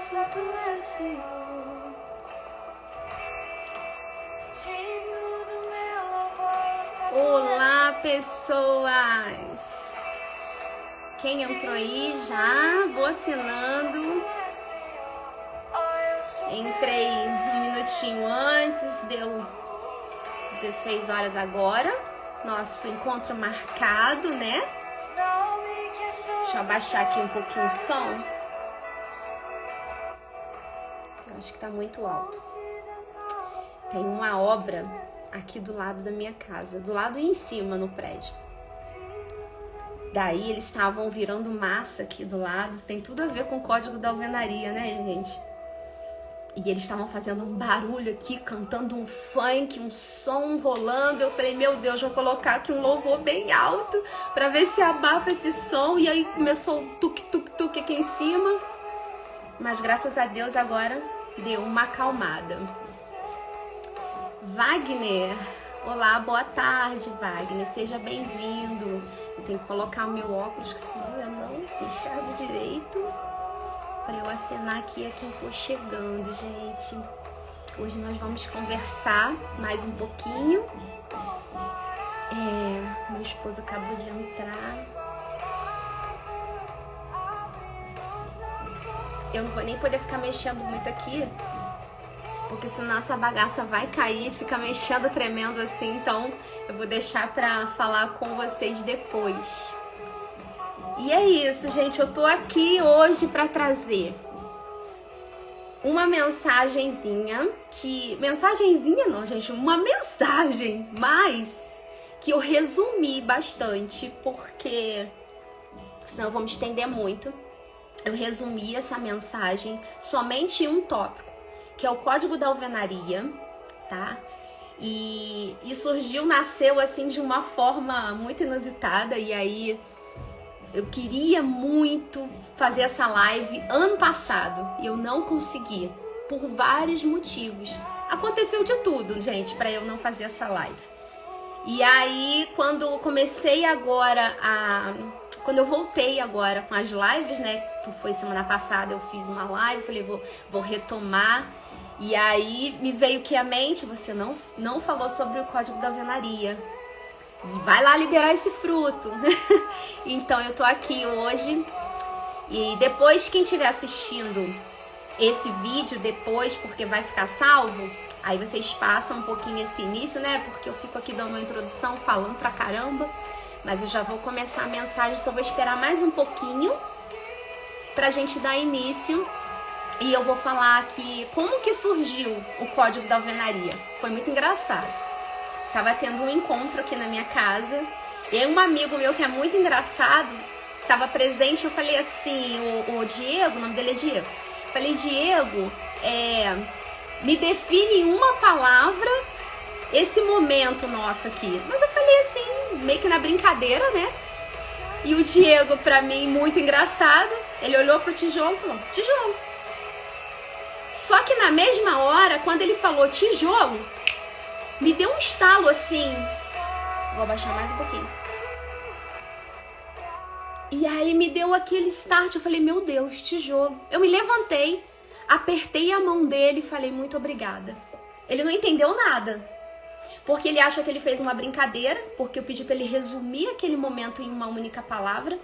Santo é Senhor. Digno do meu louvor, Santo Olá, pessoas! Quem entrou aí já? Vou assinando. é Senhor. Oh, eu sou Entrei um minutinho antes, deu 16 horas agora. Nosso encontro marcado, né? nome que é só Deixa eu abaixar aqui um pouquinho o som. Jesus. Eu acho que tá muito alto. Da salvação. Tem uma obra aqui do lado da minha casa, do lado e em cima no prédio. Daí eles estavam virando massa aqui do lado. Tem tudo a ver com o código da alvenaria, né, gente? E eles estavam fazendo um barulho aqui, cantando um funk, um som rolando. Eu falei, meu Deus, vou colocar aqui um louvor bem alto pra ver se abafa esse som. E aí começou o tuk-tuk-tuk aqui em cima. Mas graças a Deus agora deu uma acalmada. Wagner, olá, boa tarde, Wagner. Seja bem-vindo. Eu tenho que colocar o meu óculos, que senão eu não enxergo direito. Para eu acenar aqui a quem for chegando, gente. Hoje nós vamos conversar mais um pouquinho. Meu esposo acabou de entrar. Eu não vou nem poder ficar mexendo muito aqui, porque senão essa bagaça vai cair, fica mexendo, tremendo assim. Então eu vou deixar para falar com vocês depois. E é isso, gente. Eu tô aqui hoje para trazer uma mensagenzinha mensagenzinha não, gente, uma mensagem, mas que eu resumi bastante, porque senão eu vou me estender muito. Eu resumi essa mensagem somente em um tópico, que é o código da alvenaria, tá? E nasceu assim de uma forma muito inusitada, e aí eu queria muito fazer essa live ano passado e eu não consegui, por vários motivos. Aconteceu de tudo, gente, para eu não fazer essa live. E aí, quando eu voltei agora com as lives, né? Que foi semana passada, eu fiz uma live, falei, vou retomar. E aí me veio que a mente, você não falou sobre o código da alvenaria. E vai lá liberar esse fruto. Então eu tô aqui hoje. E depois, quem estiver assistindo esse vídeo depois, porque vai ficar salvo, aí vocês passam um pouquinho esse início, né? Porque eu fico aqui dando uma introdução, falando pra caramba. Mas eu já vou começar a mensagem, só vou esperar mais um pouquinho pra gente dar início. E eu vou falar aqui como que surgiu o código da alvenaria. Foi muito engraçado. Tava tendo um encontro aqui na minha casa. E um amigo meu que é muito engraçado tava presente. Eu falei assim, o Diego, o nome dele é Diego. Falei, Diego, me define em uma palavra esse momento nosso aqui. Mas eu falei assim, meio que na brincadeira, né? E o Diego, pra mim, muito engraçado, ele olhou pro tijolo e falou, tijolo. Só que na mesma hora, quando ele falou tijolo, me deu um estalo assim. Vou abaixar mais um pouquinho. E aí me deu aquele start, eu falei, meu Deus, tijolo. Eu me levantei, apertei a mão dele e falei, muito obrigada. Ele não entendeu nada. Porque ele acha que ele fez uma brincadeira, porque eu pedi pra ele resumir aquele momento em uma única palavra.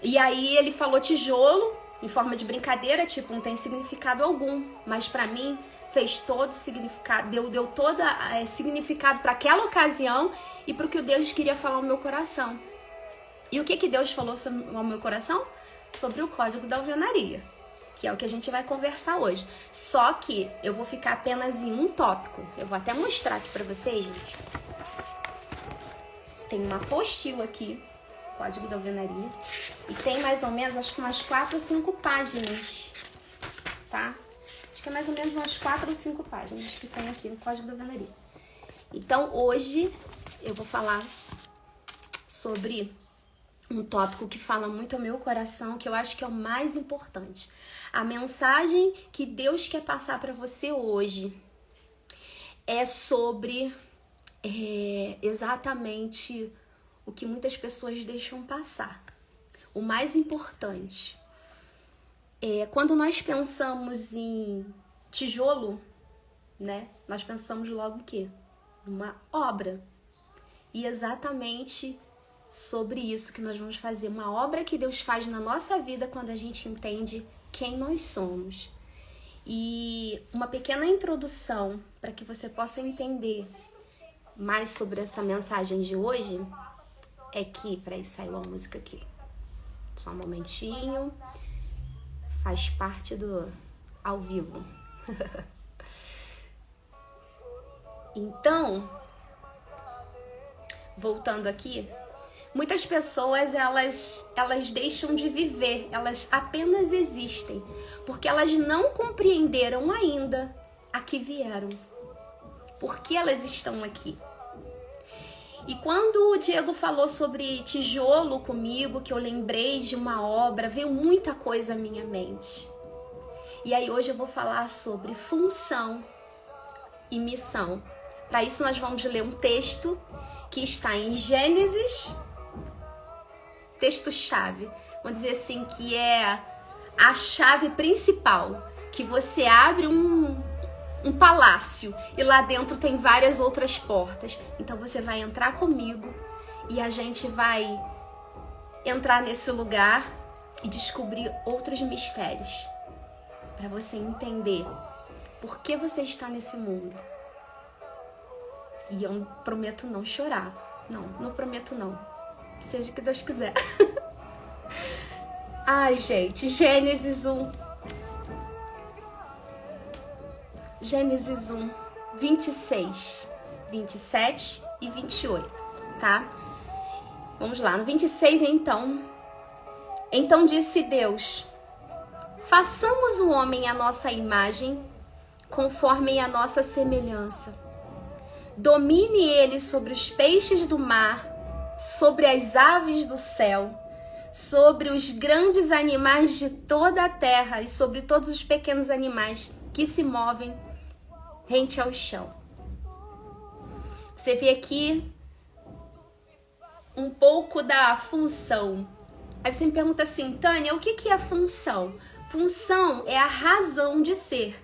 E aí ele falou tijolo, em forma de brincadeira, tipo, não tem significado algum. Mas pra mim, fez todo significado, deu todo significado para aquela ocasião e para o que Deus queria falar ao meu coração. E o que Deus falou ao meu coração? Sobre o código da alvenaria, que é o que a gente vai conversar hoje. Só que eu vou ficar apenas em um tópico. Eu vou até mostrar aqui para vocês, gente. Tem uma apostila aqui, código da alvenaria, e tem mais ou menos, acho que umas 4 ou 5 páginas, tá? Acho que é mais ou menos umas 4 ou 5 páginas que tem aqui no código da alvenaria. Então, hoje eu vou falar sobre um tópico que fala muito ao meu coração, que eu acho que é o mais importante. A mensagem que Deus quer passar para você hoje é sobre exatamente o que muitas pessoas deixam passar. O mais importante. Quando nós pensamos em tijolo, né? Nós pensamos logo o quê? Numa obra. E exatamente sobre isso que nós vamos fazer, uma obra que Deus faz na nossa vida quando a gente entende quem nós somos. E uma pequena introdução para que você possa entender mais sobre essa mensagem de hoje é que, peraí, saiu a música aqui. Só um momentinho. Faz parte do ao vivo. Então, voltando aqui, muitas pessoas elas deixam de viver, elas apenas existem, porque elas não compreenderam ainda a que vieram. Por que elas estão aqui? E quando o Diego falou sobre tijolo comigo, que eu lembrei de uma obra, veio muita coisa à minha mente. E aí hoje eu vou falar sobre função e missão. Para isso nós vamos ler um texto que está em Gênesis, texto-chave, vamos dizer assim, que é a chave principal, que você abre um palácio e lá dentro tem várias outras portas. Então você vai entrar comigo e a gente vai entrar nesse lugar e descobrir outros mistérios para você entender por que você está nesse mundo. E eu prometo não chorar. Não prometo não. Seja o que Deus quiser. Ai, gente, Gênesis 1. Gênesis 1, 26, 27 e 28, tá? Vamos lá, no 26 então. Então disse Deus: façamos o homem à nossa imagem, conforme a nossa semelhança. Domine ele sobre os peixes do mar, sobre as aves do céu, sobre os grandes animais de toda a terra e sobre todos os pequenos animais que se movem rente ao chão. Você vê aqui um pouco da função. Aí você me pergunta assim, Tânia, o que é função? Função é a razão de ser.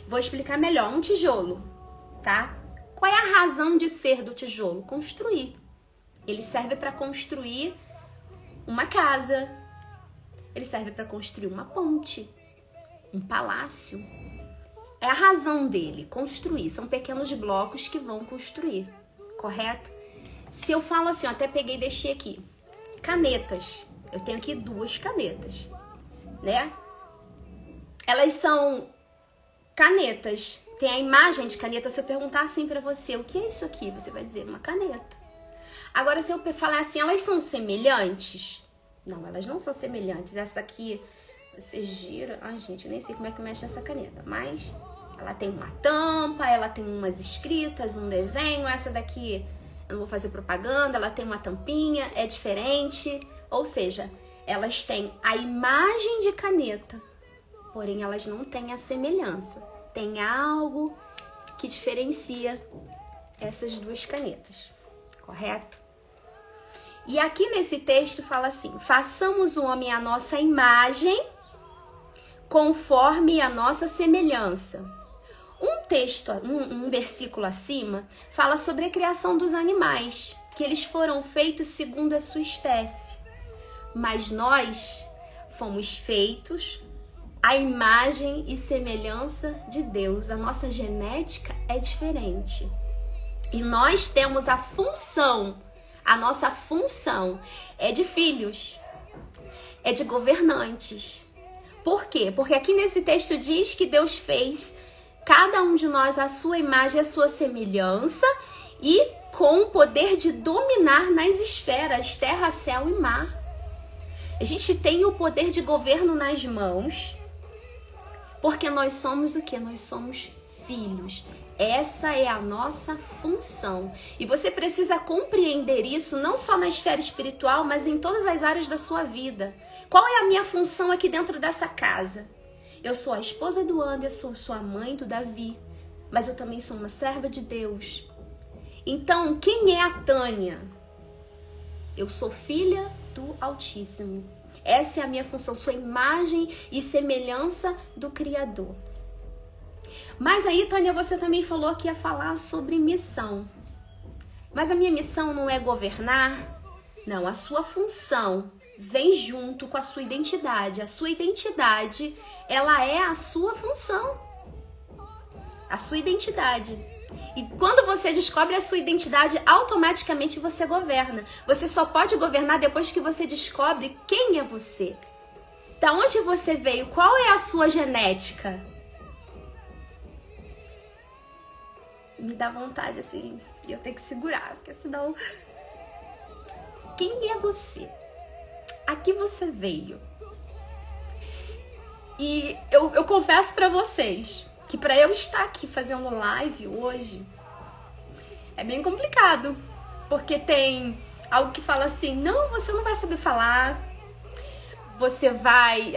Vou explicar melhor. Um tijolo, tá? Qual é a razão de ser do tijolo? Construir. Ele serve para construir uma casa. Ele serve para construir uma ponte, um palácio. É a razão dele, construir. São pequenos blocos que vão construir, correto? Se eu falo assim, eu até peguei e deixei aqui, canetas. Eu tenho aqui 2 canetas, né? Elas são canetas. Tem a imagem de caneta. Se eu perguntar assim pra você, o que é isso aqui? Você vai dizer, uma caneta. Agora, se eu falar assim, elas são semelhantes? Não, elas não são semelhantes. Essa daqui, você gira... Ai, gente, nem sei como é que mexe essa caneta. Mas ela tem uma tampa, ela tem umas escritas, um desenho. Essa daqui, eu não vou fazer propaganda, ela tem uma tampinha, é diferente. Ou seja, elas têm a imagem de caneta, porém elas não têm a semelhança. Tem algo que diferencia essas 2 canetas, correto? E aqui nesse texto fala assim, façamos o homem à nossa imagem, conforme a nossa semelhança. Um versículo acima, fala sobre a criação dos animais, que eles foram feitos segundo a sua espécie. Mas nós fomos feitos à imagem e semelhança de Deus. A nossa genética é diferente. E nós temos a nossa função é de filhos, é de governantes. Por quê? Porque aqui nesse texto diz que Deus fez cada um de nós a sua imagem, a sua semelhança e com o poder de dominar nas esferas, terra, céu e mar. A gente tem o poder de governo nas mãos, porque nós somos o quê? Nós somos filhos. Essa é a nossa função. E você precisa compreender isso não só na esfera espiritual, mas em todas as áreas da sua vida. Qual é a minha função aqui dentro dessa casa? Eu sou a esposa do Anderson, sou a mãe do Davi, mas eu também sou uma serva de Deus. Então, quem é a Tânia? Eu sou filha do Altíssimo. Essa é a minha função, sou imagem e semelhança do Criador. Mas aí, Tânia, você também falou que ia falar sobre missão. Mas a minha missão não é governar? Não, a sua função vem junto com a sua identidade. A sua identidade, ela é a sua função. A sua identidade. E quando você descobre a sua identidade, automaticamente você governa. Você só pode governar depois que você descobre quem é você. Da onde você veio? Qual é a sua genética? Me dá vontade, assim, e eu tenho que segurar, porque senão... Quem é você? Aqui você veio. E eu confesso pra vocês que pra eu estar aqui fazendo live hoje é bem complicado. Porque tem algo que fala assim, não, você não vai saber falar, você vai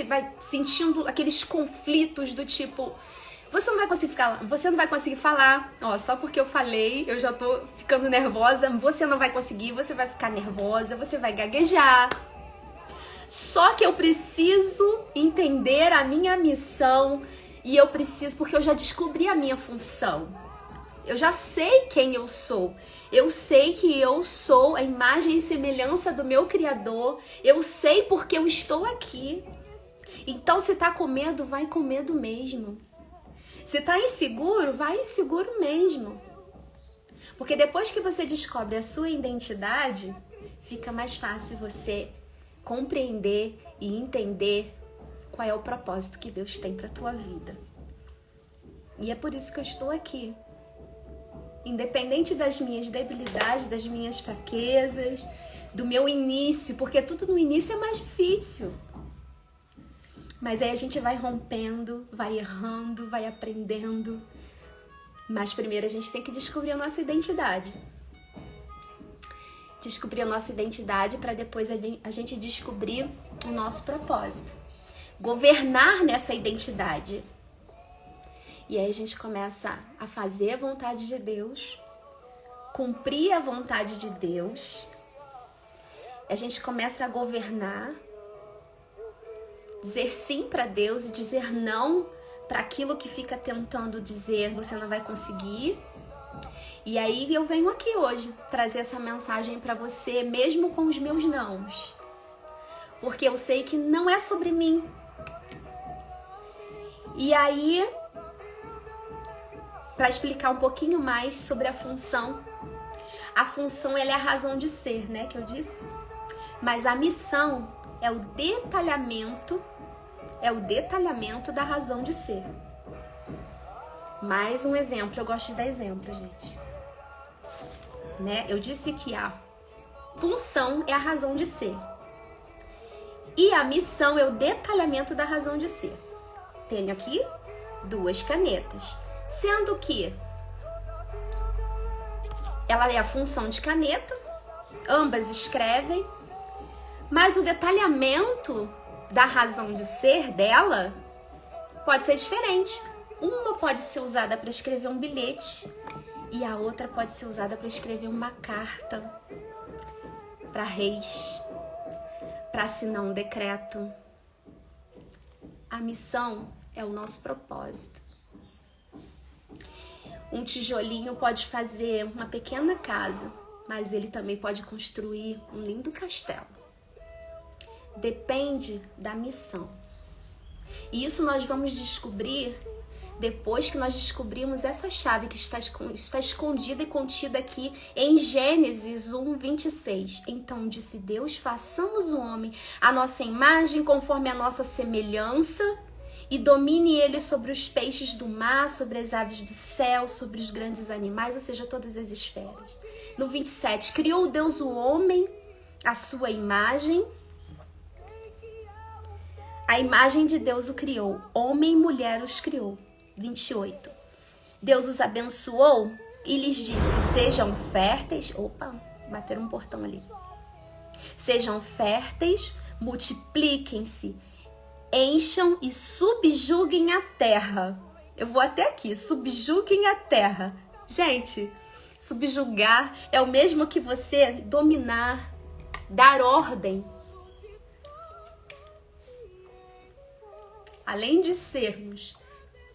vai sentindo aqueles conflitos do tipo, você não vai conseguir falar, ó, só porque eu falei, eu já tô ficando nervosa, você não vai conseguir, você vai ficar nervosa, você vai gaguejar. Só que eu preciso entender a minha missão e eu preciso, porque eu já descobri a minha função. Eu já sei quem eu sou. Eu sei que eu sou a imagem e semelhança do meu Criador. Eu sei porque eu estou aqui. Então, se tá com medo, vai com medo mesmo. Se tá inseguro, vai inseguro mesmo. Porque depois que você descobre a sua identidade, fica mais fácil você compreender e entender qual é o propósito que Deus tem pra tua vida. E é por isso que eu estou aqui. Independente das minhas debilidades, das minhas fraquezas, do meu início, porque tudo no início é mais difícil. Mas aí a gente vai rompendo, vai errando, vai aprendendo. Mas primeiro a gente tem que descobrir a nossa identidade. Descobrir a nossa identidade para depois a gente descobrir o nosso propósito. Governar nessa identidade. E aí a gente começa a fazer a vontade de Deus, cumprir a vontade de Deus. A gente começa a governar, dizer sim para Deus e dizer não para aquilo que fica tentando dizer você não vai conseguir. E aí eu venho aqui hoje trazer essa mensagem para você, mesmo com os meus nãos. Porque eu sei que não é sobre mim. E aí, para explicar um pouquinho mais sobre a função ela é a razão de ser, né, que eu disse. Mas a missão é o detalhamento da razão de ser. Mais um exemplo, eu gosto de dar exemplo, gente. Né? Eu disse que a função é a razão de ser. E a missão é o detalhamento da razão de ser. Tenho aqui 2 canetas. Sendo que ela é a função de caneta, ambas escrevem, mas o detalhamento da razão de ser dela pode ser diferente. Uma pode ser usada para escrever um bilhete e a outra pode ser usada para escrever uma carta para reis, para assinar um decreto. A missão é o nosso propósito. Um tijolinho pode fazer uma pequena casa, mas ele também pode construir um lindo castelo. Depende da missão. E isso nós vamos descobrir depois que nós descobrimos essa chave que está escondida e contida aqui em Gênesis 1:26. Então disse Deus, façamos o homem à nossa imagem, conforme a nossa semelhança, e domine ele sobre os peixes do mar, sobre as aves do céu, sobre os grandes animais, ou seja, todas as esferas. No 27, criou Deus o homem à sua imagem. A imagem de Deus o criou, homem e mulher os criou. 28. Deus os abençoou e lhes disse, sejam férteis. Opa, bateram um portão ali. Sejam férteis, multipliquem-se, encham e subjuguem a terra. Eu vou até aqui, subjuguem a terra. Gente, Subjugar é o mesmo que você dominar, dar ordem. Além de sermos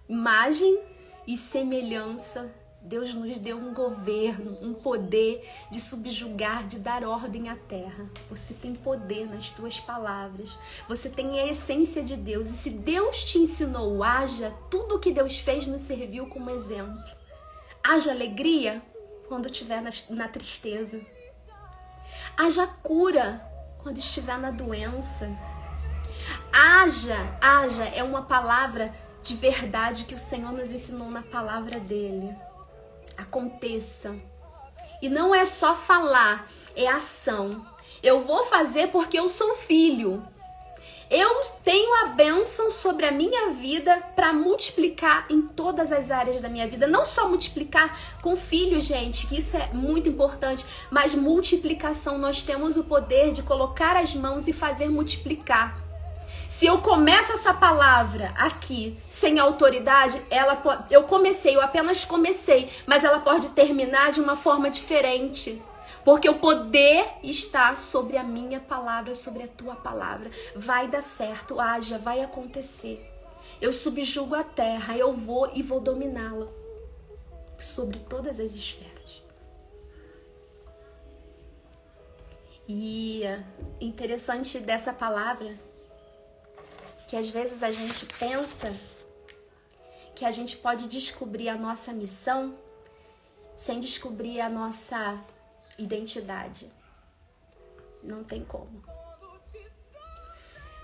imagem e semelhança, Deus nos deu um governo, um poder de subjugar, de dar ordem à terra. Você tem poder nas tuas palavras. Você tem a essência de Deus. E se Deus te ensinou, haja, tudo que Deus fez nos serviu como exemplo. Haja alegria quando estiver na tristeza. Haja cura quando estiver na doença. Haja é uma palavra de verdade que o Senhor nos ensinou na palavra dele. Aconteça. E não é só falar, é ação. Eu vou fazer porque eu sou filho. Eu tenho a bênção sobre a minha vida para multiplicar em todas as áreas da minha vida. Não só multiplicar com filhos, gente, que isso é muito importante, mas multiplicação. Nós temos o poder de colocar as mãos e fazer multiplicar. Se eu começo essa palavra aqui sem autoridade, eu apenas comecei, mas ela pode terminar de uma forma diferente. Porque o poder está sobre a minha palavra, sobre a tua palavra. Vai dar certo, haja, vai acontecer. Eu subjugo a terra, eu vou e vou dominá-la sobre todas as esferas. E interessante dessa palavra que às vezes a gente pensa que a gente pode descobrir a nossa missão sem descobrir a nossa identidade. Não tem como.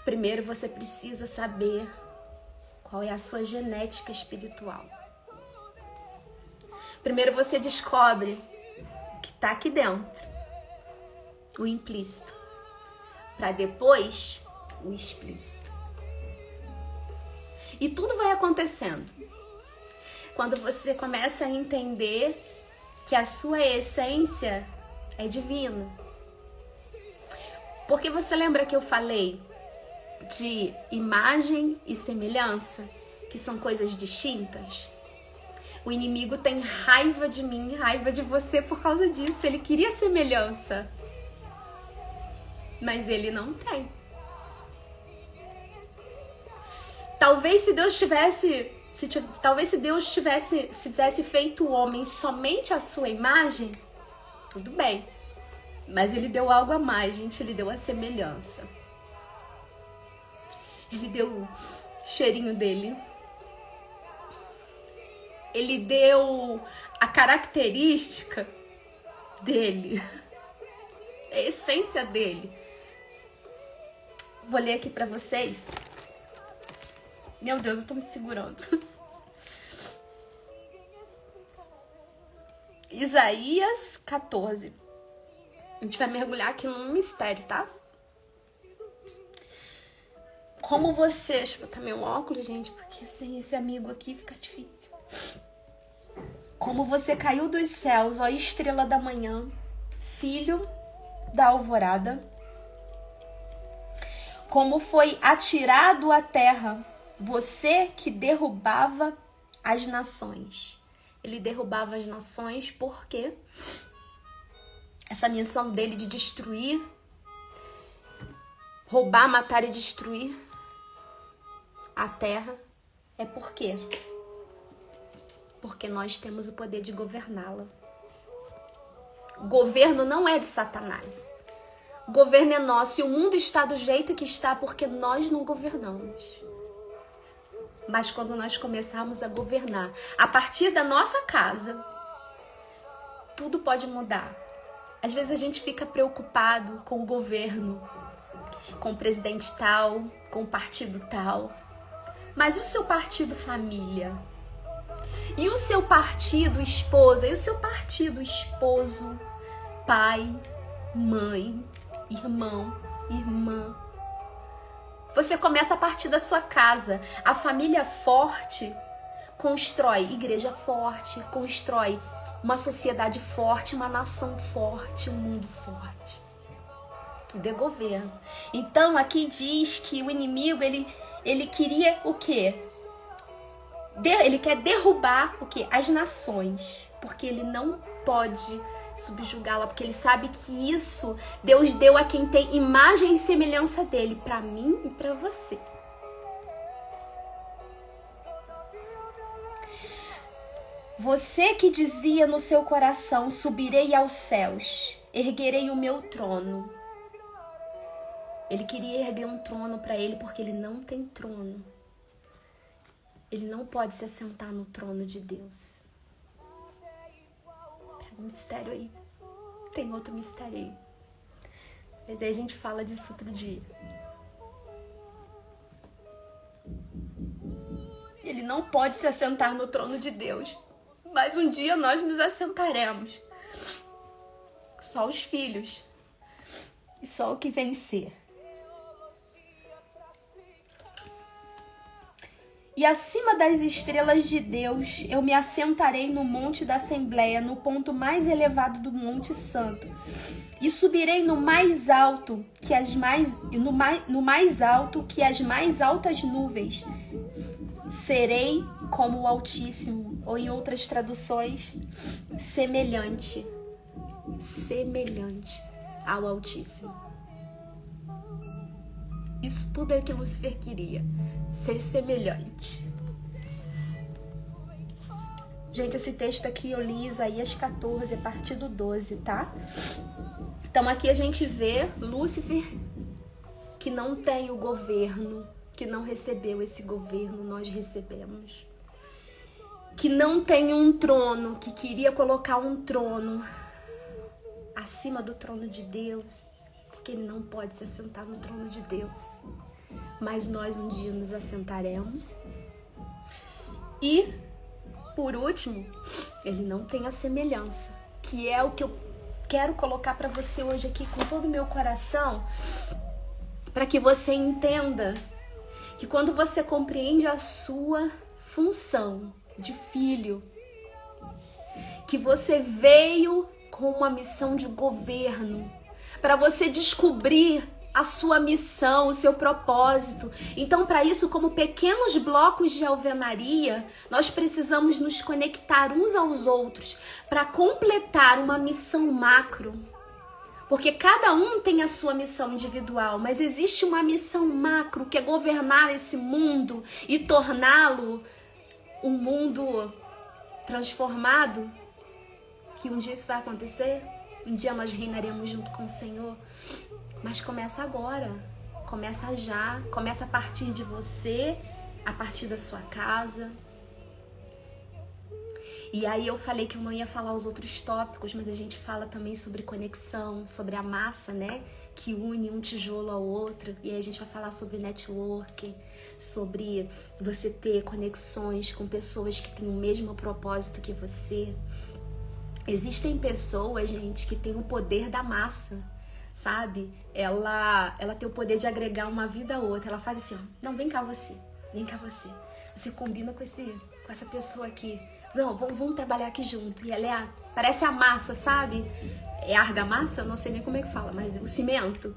Primeiro você precisa saber qual é a sua genética espiritual. Primeiro você descobre o que está aqui dentro, o implícito, para depois o explícito. E tudo vai acontecendo quando você começa a entender que a sua essência é divina. Porque você lembra que eu falei de imagem e semelhança, que são coisas distintas? O inimigo tem raiva de mim, raiva de você por causa disso. Ele queria semelhança, mas ele não tem. Talvez se Deus tivesse feito o homem somente a sua imagem, tudo bem. Mas ele deu algo a mais, gente. Ele deu a semelhança. Ele deu o cheirinho dele. Ele deu a característica dele. A essência dele. Vou ler aqui pra vocês. Meu Deus, eu tô me segurando. Isaías 14. A gente vai mergulhar aqui num mistério, tá? Como você... Deixa eu botar meu óculos, gente, porque sem esse amigo aqui fica difícil. Como você caiu dos céus, ó estrela da manhã, filho da alvorada. Como foi atirado à terra, você que derrubava as nações. Ele derrubava as nações porque essa missão dele de destruir, roubar, matar e destruir a terra é por quê? Porque nós temos o poder de governá-la. O governo não é de Satanás. O governo é nosso e o mundo está do jeito que está porque nós não governamos. Mas quando nós começarmos a governar, a partir da nossa casa, tudo pode mudar. Às vezes a gente fica preocupado com o governo, com o presidente tal, com o partido tal. Mas e o seu partido família? E o seu partido esposa? E o seu partido esposo, pai, mãe, irmão, irmã? Você começa a partir da sua casa. A família forte constrói igreja forte, constrói uma sociedade forte, uma nação forte, um mundo forte. Tudo é governo. Então aqui diz que o inimigo, ele queria o quê? Ele quer derrubar o quê? As nações. Porque ele não pode subjugá-la, porque ele sabe que isso Deus deu a quem tem imagem e semelhança dele, para mim e para você. Você que dizia no seu coração, subirei aos céus, erguerei o meu trono. Ele queria erguer um trono para ele porque ele não tem trono. Ele não pode se assentar no trono de Deus. Pega um mistério aí. Tem outro mistério aí. Mas aí a gente fala disso outro dia. Ele não pode se assentar no trono de Deus. Mas um dia nós nos assentaremos. Só os filhos. E só o que vencer. E acima das estrelas de Deus, eu me assentarei no monte da Assembleia, no ponto mais elevado do Monte Santo. E subirei no mais alto que as mais alto que as mais altas nuvens. Serei como o Altíssimo, ou em outras traduções, semelhante ao Altíssimo. Isso tudo é que Lúcifer queria, ser semelhante. Gente, esse texto aqui eu li Isaías 14, a partir do 12, tá? Então aqui a gente vê Lúcifer, que não tem o governo, que não recebeu esse governo, nós recebemos. Que não tem um trono, que queria colocar um trono acima do trono de Deus, porque ele não pode se assentar no trono de Deus. Mas nós um dia nos assentaremos. E, por último, ele não tem a semelhança, que é o que eu quero colocar para você hoje aqui com todo o meu coração, para que você entenda que quando você compreende a sua função de filho, que você veio com uma missão de governo, para você descobrir a sua missão, o seu propósito. Então, para isso, como pequenos blocos de alvenaria, nós precisamos nos conectar uns aos outros para completar uma missão macro. Porque cada um tem a sua missão individual, mas existe uma missão macro, que é governar esse mundo e torná-lo um mundo transformado. Que um dia isso vai acontecer, um dia nós reinaremos junto com o Senhor. Mas começa agora, começa já, começa a partir de você, a partir da sua casa. E aí eu falei que eu não ia falar os outros tópicos, mas a gente fala também sobre conexão, sobre a massa, né? Que une um tijolo ao outro. E aí a gente vai falar sobre networking, sobre você ter conexões com pessoas que têm o mesmo propósito que você. Existem pessoas, gente, que têm o poder da massa, sabe? Ela tem o poder de agregar uma vida a outra. Ela faz assim, ó, não, vem cá você. Você combina com essa pessoa aqui. Não, vamos trabalhar aqui junto. E ela parece a massa, sabe? É argamassa? Eu não sei nem como é que fala, mas o cimento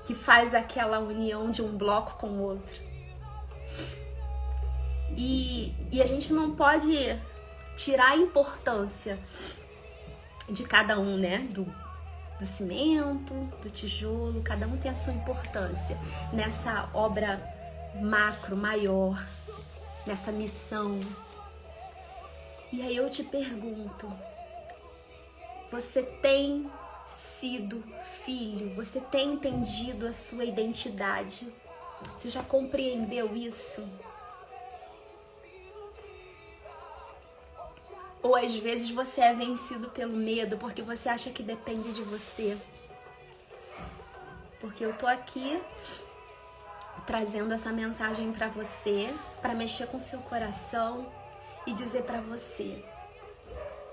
que faz aquela união de um bloco com o outro. E a gente não pode tirar a importância de cada um, né? Do cimento, do tijolo, cada um tem a sua importância nessa obra macro, maior, nessa missão. E aí eu te pergunto, você tem sido filho? Você tem entendido a sua identidade? Você já compreendeu isso? Ou às vezes você é vencido pelo medo porque você acha que depende de você? Porque eu tô aqui trazendo essa mensagem pra você, pra mexer com seu coração e dizer pra você: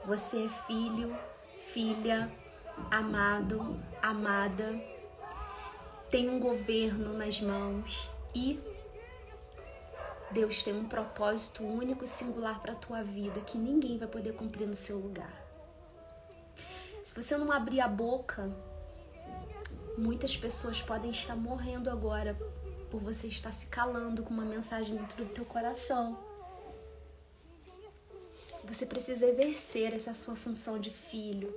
você é filho, filha, amado, amada, tem um governo nas mãos e Deus tem um propósito único e singular para a tua vida que ninguém vai poder cumprir no seu lugar. Se você não abrir a boca, muitas pessoas podem estar morrendo agora por você estar se calando com uma mensagem dentro do teu coração. Você precisa exercer essa sua função de filho.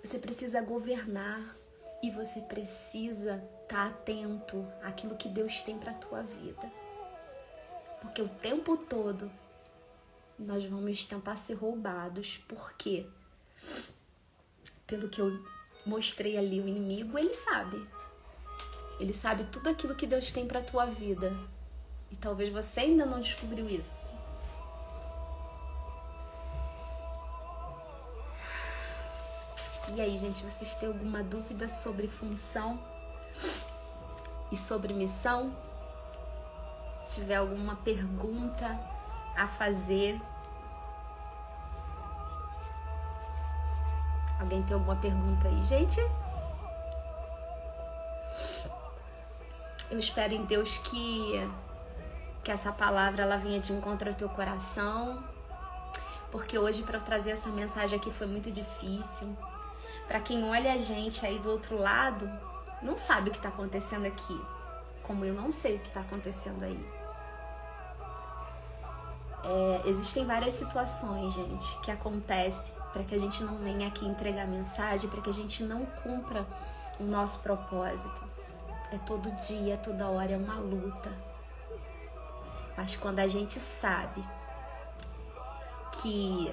Você precisa governar e você precisa estar atento àquilo que Deus tem para a tua vida. Porque o tempo todo nós vamos tentar ser roubados. Por quê? Pelo que eu mostrei ali, o inimigo, ele sabe. Ele sabe tudo aquilo que Deus tem para a tua vida. E talvez você ainda não descobriu isso. E aí, gente, vocês têm alguma dúvida sobre função e sobre missão? Se tiver alguma pergunta a fazer. Alguém tem alguma pergunta aí, gente? Eu espero em Deus que essa palavra ela venha de encontro ao teu coração, porque hoje para eu trazer essa mensagem aqui foi muito difícil. Para quem olha a gente aí do outro lado, não sabe o que está acontecendo aqui, como eu não sei o que está acontecendo aí. Existem várias situações, gente, que acontecem para que a gente não venha aqui entregar mensagem, para que a gente não cumpra o nosso propósito. É todo dia, toda hora, é uma luta. Mas quando a gente sabe que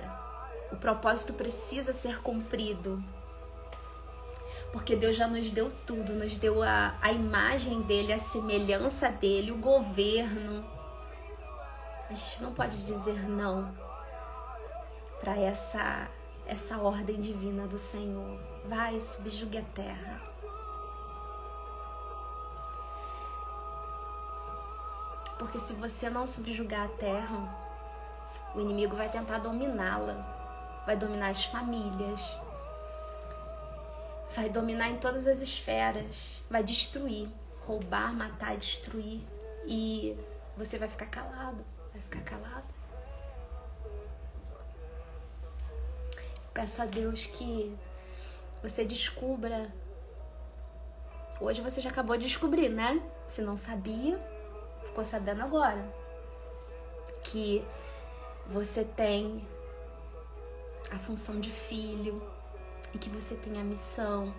o propósito precisa ser cumprido, porque Deus já nos deu tudo, nos deu a imagem dele, a semelhança dele, o governo. A gente não pode dizer não para essa ordem divina do Senhor. Vai, subjugue a terra. Porque se você não subjugar a terra, o inimigo vai tentar dominá-la, vai dominar as famílias, vai dominar em todas as esferas, vai destruir, roubar, matar, destruir. E você vai ficar calado, Peço a Deus que você descubra. Hoje você já acabou de descobrir, né? Se não sabia, ficou sabendo agora. Que você tem a função de filho e que você tem a missão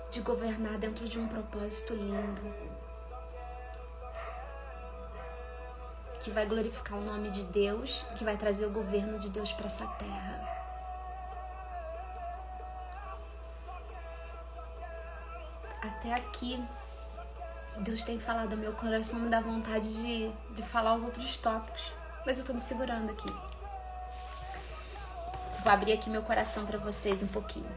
de governar dentro de um propósito lindo, que vai glorificar o nome de Deus, que vai trazer o governo de Deus para essa terra. Até aqui, Deus tem falado ao meu coração, me dá vontade de falar os outros tópicos, mas eu tô me segurando aqui. Vou abrir aqui meu coração para vocês um pouquinho.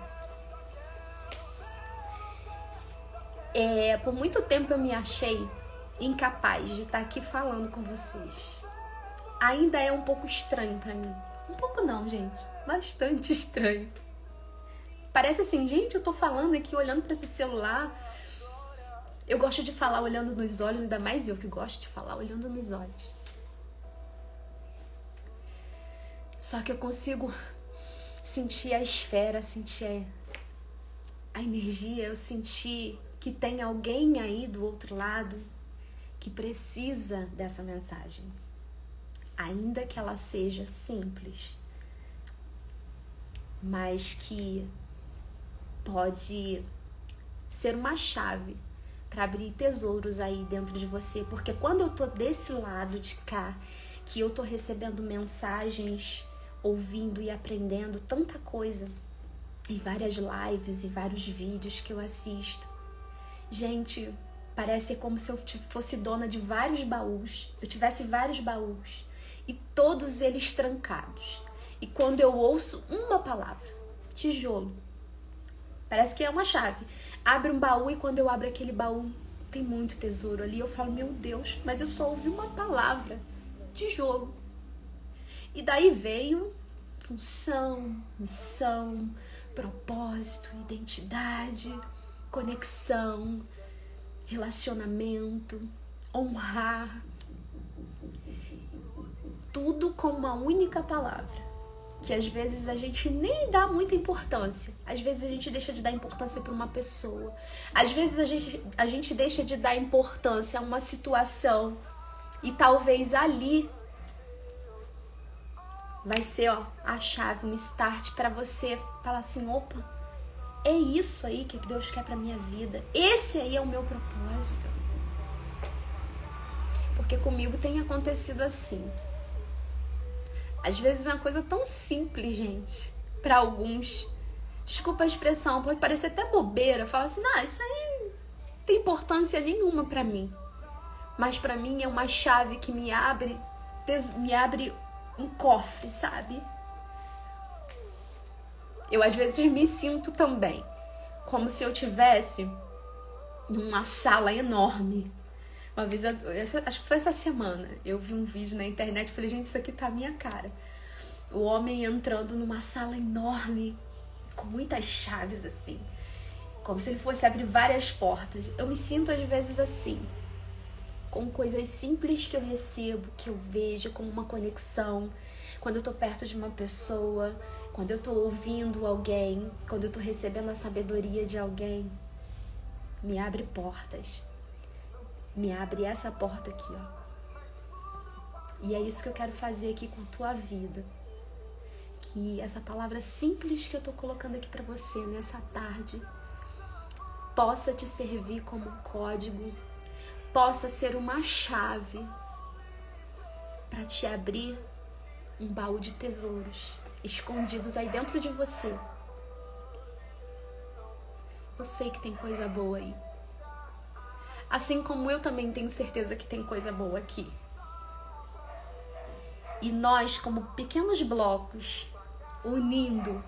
Por muito tempo eu me achei incapaz de estar aqui falando com vocês. Ainda é um pouco estranho para mim. Um pouco não, gente. Bastante estranho. Parece assim, gente, eu tô falando aqui olhando para esse celular. Eu gosto de falar olhando nos olhos, ainda mais eu que gosto de falar olhando nos olhos. Só que eu consigo sentir a esfera, sentir a energia, eu senti que tem alguém aí do outro lado que precisa dessa mensagem. Ainda que ela seja simples, mas que pode ser uma chave para abrir tesouros aí dentro de você. Porque quando eu tô desse lado de cá, que eu tô recebendo mensagens, ouvindo e aprendendo tanta coisa em várias lives e vários vídeos que eu assisto, gente, parece como se eu fosse dona de vários baús, eu tivesse vários baús e todos eles trancados. E quando eu ouço uma palavra, tijolo, parece que é uma chave, abre um baú e quando eu abro aquele baú tem muito tesouro ali. Eu falo, meu Deus, mas eu só ouvi uma palavra, tijolo. E daí veio função, missão, propósito, identidade, conexão, relacionamento, honrar. Tudo com uma única palavra, que às vezes a gente nem dá muita importância. Às vezes a gente deixa de dar importância para uma pessoa. Às vezes a gente deixa de dar importância a uma situação. E talvez ali vai ser, ó, a chave, um start para você falar assim, opa, é isso aí que Deus quer pra minha vida. Esse aí é o meu propósito. Porque comigo tem acontecido assim. Às vezes é uma coisa tão simples, gente, para alguns. Desculpa a expressão, pode parecer até bobeira. Fala assim, não, isso aí não tem importância nenhuma pra mim. Mas pra mim é uma chave que me abre um cofre, sabe? Eu às vezes me sinto também como se eu tivesse numa sala enorme. Uma vez, acho que foi essa semana, eu vi um vídeo na internet e falei, gente, isso aqui tá a minha cara. O homem entrando numa sala enorme, com muitas chaves assim, como se ele fosse abrir várias portas. Eu me sinto às vezes assim, com coisas simples que eu recebo, que eu vejo como uma conexão. Quando eu tô perto de uma pessoa, quando eu tô ouvindo alguém, quando eu tô recebendo a sabedoria de alguém, me abre portas. Me abre essa porta aqui, ó. E é isso que eu quero fazer aqui com a tua vida. Que essa palavra simples que eu tô colocando aqui pra você nessa tarde possa te servir como um código, possa ser uma chave para te abrir um baú de tesouros escondidos aí dentro de você. Eu sei que tem coisa boa aí. Assim como eu também tenho certeza que tem coisa boa aqui. E nós, como pequenos blocos, unindo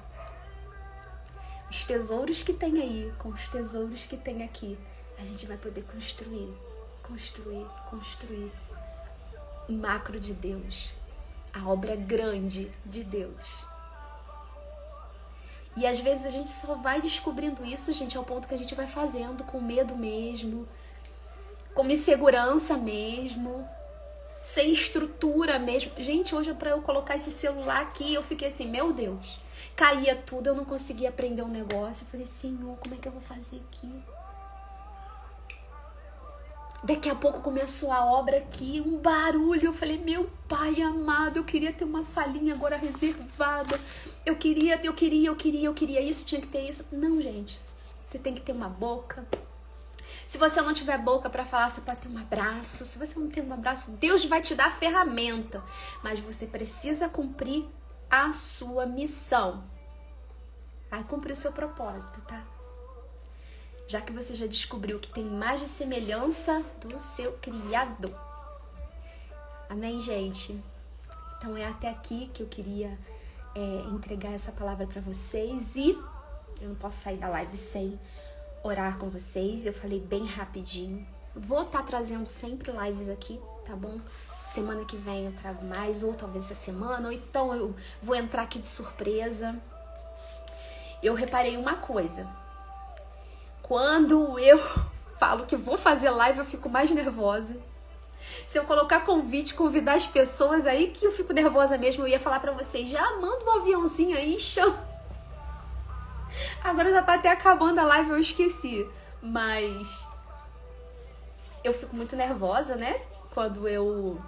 os tesouros que tem aí com os tesouros que tem aqui, a gente vai poder construir o macro de Deus, a obra grande de Deus. E às vezes a gente só vai descobrindo isso, gente, ao ponto que a gente vai fazendo com medo mesmo, com insegurança mesmo, sem estrutura mesmo. Gente, hoje para eu colocar esse celular aqui, eu fiquei assim, meu Deus, caía tudo, eu não conseguia aprender um negócio. Eu falei, Senhor, como é que eu vou fazer aqui? Daqui a pouco começou a obra aqui, um barulho. Eu falei, meu Pai amado, eu queria ter uma salinha agora reservada. Eu queria isso, tinha que ter isso. Não, gente, você tem que ter uma boca. Se você não tiver boca para falar, você pode ter um abraço. Se você não tem um abraço, Deus vai te dar a ferramenta. Mas você precisa cumprir a sua missão. Vai cumprir o seu propósito, tá? Já que você já descobriu que tem imagem e semelhança do seu Criador. Amém, gente? Então é até aqui que eu queria entregar essa palavra para vocês. E eu não posso sair da live sem orar com vocês. Eu falei bem rapidinho. Vou estar trazendo sempre lives aqui, tá bom? Semana que vem eu trago mais, ou talvez essa semana, ou então eu vou entrar aqui de surpresa. Eu reparei uma coisa. Quando eu falo que vou fazer live, eu fico mais nervosa. Se eu colocar convite, convidar as pessoas, aí que eu fico nervosa mesmo. Eu ia falar pra vocês, já manda um aviãozinho aí, chama. Agora já tá até acabando a live, eu esqueci. Mas eu fico muito nervosa, né? Quando eu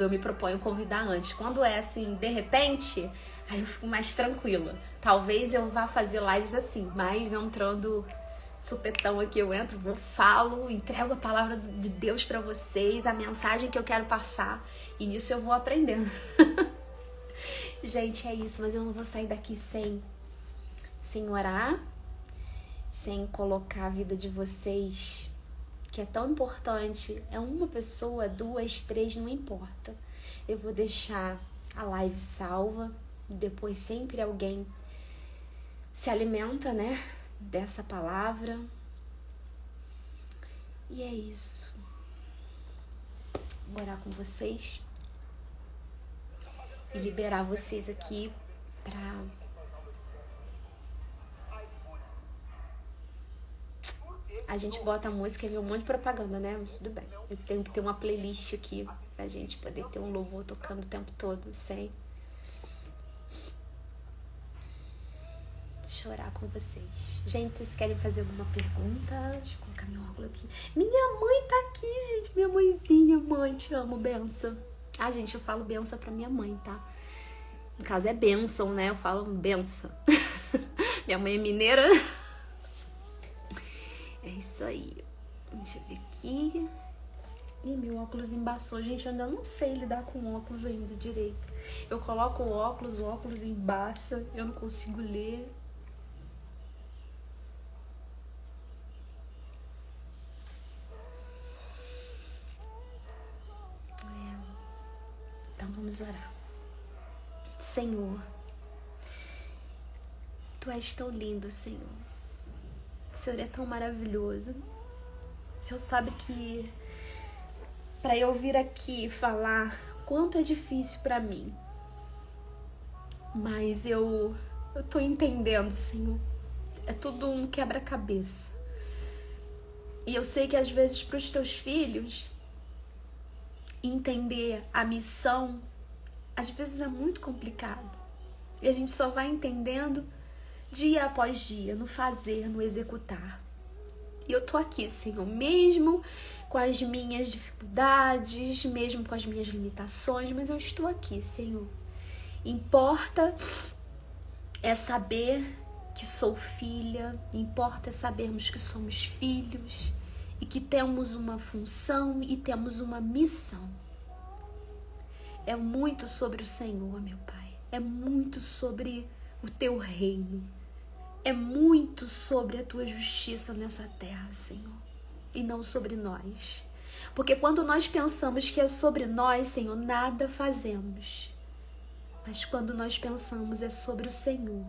me proponho convidar antes. Quando é assim, de repente, aí eu fico mais tranquila. Talvez eu vá fazer lives assim, mas entrando supetão aqui, eu entro, eu falo, entrego a palavra de Deus pra vocês, a mensagem que eu quero passar. E nisso eu vou aprendendo. Gente, é isso, mas eu não vou sair daqui sem orar, sem colocar a vida de vocês, que é tão importante. É uma pessoa, 2, 3, não importa. Eu vou deixar a live salva, depois sempre alguém se alimenta, né, dessa palavra. E é isso. Vou orar com vocês e liberar vocês aqui pra a gente bota a música e vê um monte de propaganda, né? Mas tudo bem. Eu tenho que ter uma playlist aqui pra gente poder ter um louvor tocando o tempo todo, sem chorar com vocês. Gente, vocês querem fazer alguma pergunta? Deixa eu colocar meu óculos aqui. Minha mãe tá aqui, gente. Minha mãezinha. Mãe, te amo, benção. Ah, gente, eu falo benção pra minha mãe, tá? No caso é bênção, né? Eu falo benção. Minha mãe é mineira. É isso aí. Deixa eu ver aqui. Ih, meu óculos embaçou. Gente, eu ainda não sei lidar com óculos ainda direito. Eu coloco o óculos embaça. Eu não consigo ler. Então vamos orar. Senhor, Tu és tão lindo, Senhor. O Senhor é tão maravilhoso. O Senhor sabe que para eu vir aqui falar quanto é difícil para mim. Mas eu tô entendendo, Senhor. É tudo um quebra-cabeça. E eu sei que às vezes para os Teus filhos entender a missão, às vezes é muito complicado. E a gente só vai entendendo dia após dia, no fazer, no executar. E eu tô aqui, Senhor, mesmo com as minhas dificuldades, mesmo com as minhas limitações, mas eu estou aqui, Senhor. Importa é saber que sou filha, importa é sabermos que somos filhos e que temos uma função e temos uma missão. É muito sobre o Senhor, meu Pai. É muito sobre o Teu reino. É muito sobre a Tua justiça nessa terra, Senhor. E não sobre nós. Porque quando nós pensamos que é sobre nós, Senhor, nada fazemos. Mas quando nós pensamos é sobre o Senhor,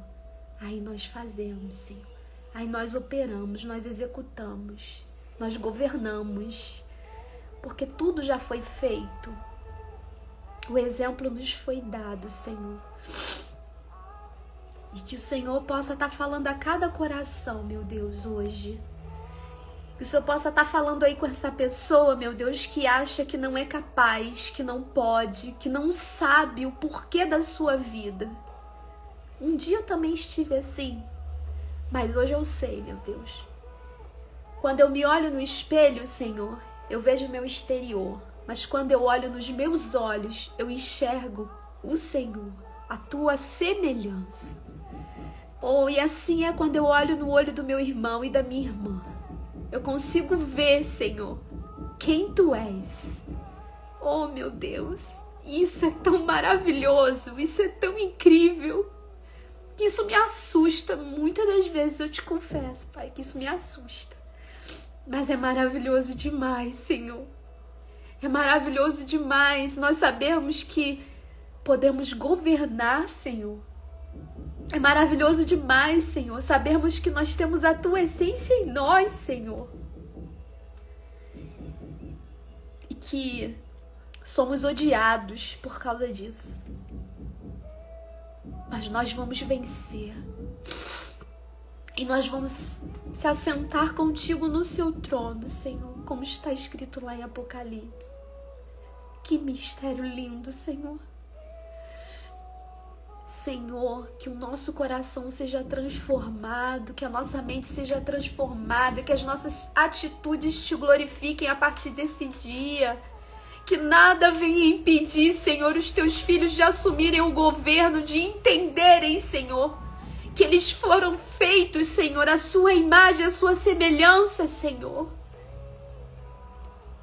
aí nós fazemos, Senhor. Aí nós operamos, nós executamos, nós governamos. Porque tudo já foi feito. O exemplo nos foi dado, Senhor. E que o Senhor possa estar falando a cada coração, meu Deus, hoje. Que o Senhor possa estar falando aí com essa pessoa, meu Deus, que acha que não é capaz, que não pode, que não sabe o porquê da sua vida. Um dia eu também estive assim, mas hoje eu sei, meu Deus. Quando eu me olho no espelho, Senhor, eu vejo o meu exterior. Mas quando eu olho nos meus olhos, eu enxergo o Senhor, a Tua semelhança. Oh, e assim é quando eu olho no olho do meu irmão e da minha irmã. Eu consigo ver, Senhor, quem Tu és. Oh, meu Deus, isso é tão maravilhoso, isso é tão incrível, que isso me assusta. Muitas das vezes eu te confesso, Pai, que isso me assusta. Mas é maravilhoso demais, Senhor. É maravilhoso demais nós sabemos que podemos governar, Senhor. É maravilhoso demais, Senhor, sabermos que nós temos a Tua essência em nós, Senhor. E que somos odiados por causa disso. Mas nós vamos vencer. E nós vamos se assentar contigo no Seu trono, Senhor, como está escrito lá em Apocalipse. Que mistério lindo, Senhor. Senhor, que o nosso coração seja transformado, que a nossa mente seja transformada, que as nossas atitudes Te glorifiquem a partir desse dia. Que nada venha impedir, Senhor, os Teus filhos de assumirem o governo, de entenderem, Senhor, que eles foram feitos, Senhor, à Sua imagem, à Sua semelhança, Senhor.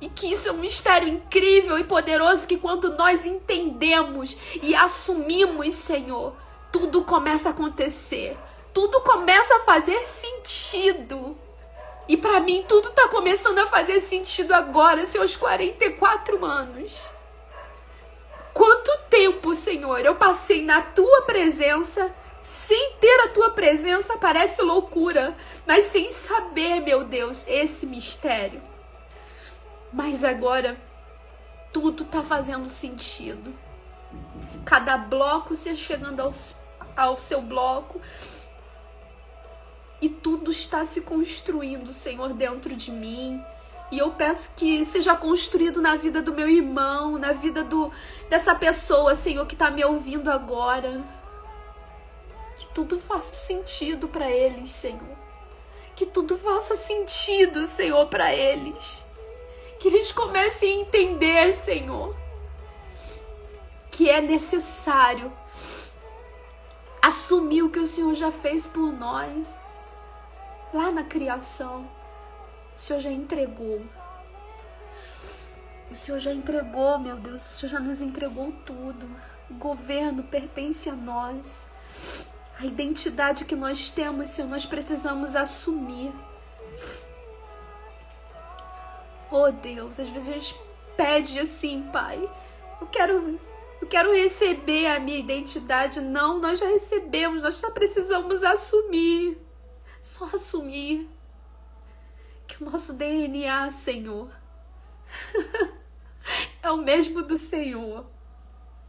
E que isso é um mistério incrível e poderoso, que quando nós entendemos e assumimos, Senhor, tudo começa a acontecer. Tudo começa a fazer sentido. E para mim tudo está começando a fazer sentido agora, seus 44 anos. Quanto tempo, Senhor, eu passei na Tua presença. Sem ter a Tua presença parece loucura, mas sem saber, meu Deus, esse mistério. Mas agora tudo está fazendo sentido. Cada bloco se chegando ao seu bloco. E tudo está se construindo, Senhor, dentro de mim. E eu peço que seja construído na vida do meu irmão, na vida dessa pessoa, Senhor, que está me ouvindo agora. Que tudo faça sentido para eles, Senhor. Que tudo faça sentido, Senhor, para eles. Que eles comecem a entender, Senhor, que é necessário assumir o que o Senhor já fez por nós. Lá na criação, o Senhor já entregou. O Senhor já entregou, meu Deus, o Senhor já nos entregou tudo. O governo pertence a nós. A identidade que nós temos, Senhor, nós precisamos assumir. Oh Deus, às vezes a gente pede assim, Pai, eu quero receber a minha identidade. Não, nós já recebemos, nós só precisamos assumir. Só assumir que o nosso DNA, Senhor, é o mesmo do Senhor.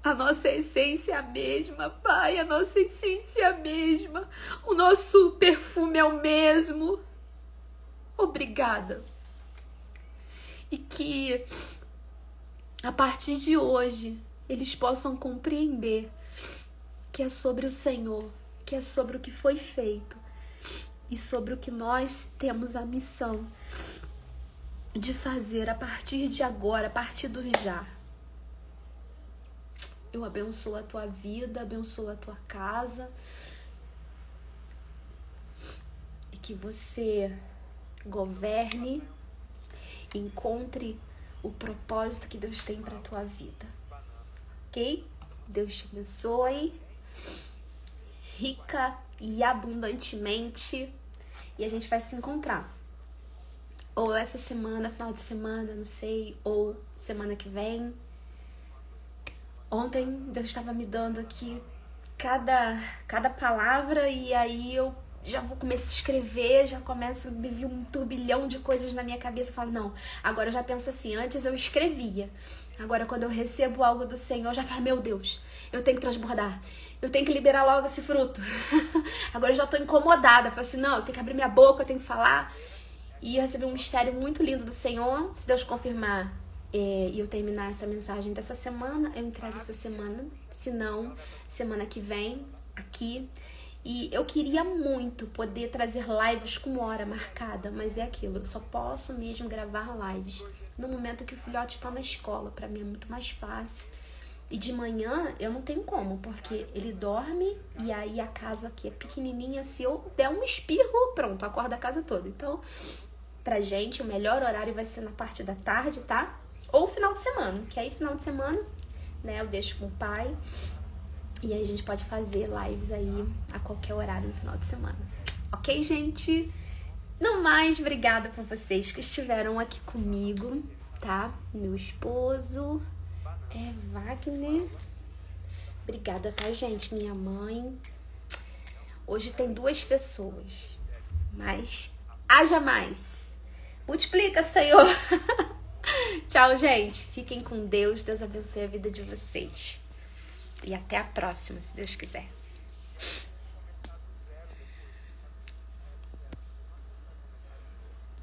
A nossa essência é a mesma, Pai, a nossa essência é a mesma. O nosso perfume é o mesmo. Obrigada. E que a partir de hoje eles possam compreender que é sobre o Senhor, que é sobre o que foi feito e sobre o que nós temos a missão de fazer a partir de agora, a partir do já. Eu abençoo a tua vida, abençoo a tua casa e que você governe, encontre o propósito que Deus tem para a tua vida, ok? Deus te abençoe, rica e abundantemente, e a gente vai se encontrar. Ou essa semana, final de semana, não sei, ou semana que vem. Ontem Deus estava me dando aqui cada palavra e aí eu já vou começar a escrever, já começa a me vir um turbilhão de coisas na minha cabeça. Eu falo, não, agora eu já penso assim, antes eu escrevia. Agora quando eu recebo algo do Senhor, eu já falo, meu Deus, eu tenho que transbordar. Eu tenho que liberar logo esse fruto. Agora eu já tô incomodada. Eu falo assim, não, eu tenho que abrir minha boca, eu tenho que falar. E eu recebi um mistério muito lindo do Senhor. Se Deus confirmar e eu terminar essa mensagem dessa semana, eu entrego essa semana. Se não, semana que vem, aqui. E eu queria muito poder trazer lives com hora marcada, mas é aquilo, eu só posso mesmo gravar lives no momento que o filhote está na escola. Para mim é muito mais fácil. E de manhã eu não tenho como, porque ele dorme e aí a casa aqui é pequenininha. Se eu der um espirro, pronto, acorda a casa toda. Então, pra gente, o melhor horário vai ser na parte da tarde, tá? Ou final de semana, que aí final de semana, né, eu deixo com o pai. E aí a gente pode fazer lives aí a qualquer horário no final de semana. Ok, gente? No mais, obrigada por vocês que estiveram aqui comigo, tá? Meu esposo é Wagner. Obrigada, tá, gente? Minha mãe. Hoje tem 2 pessoas, mas haja mais. Multiplica, Senhor. Tchau, gente. Fiquem com Deus. Deus abençoe a vida de vocês. E até a próxima, se Deus quiser.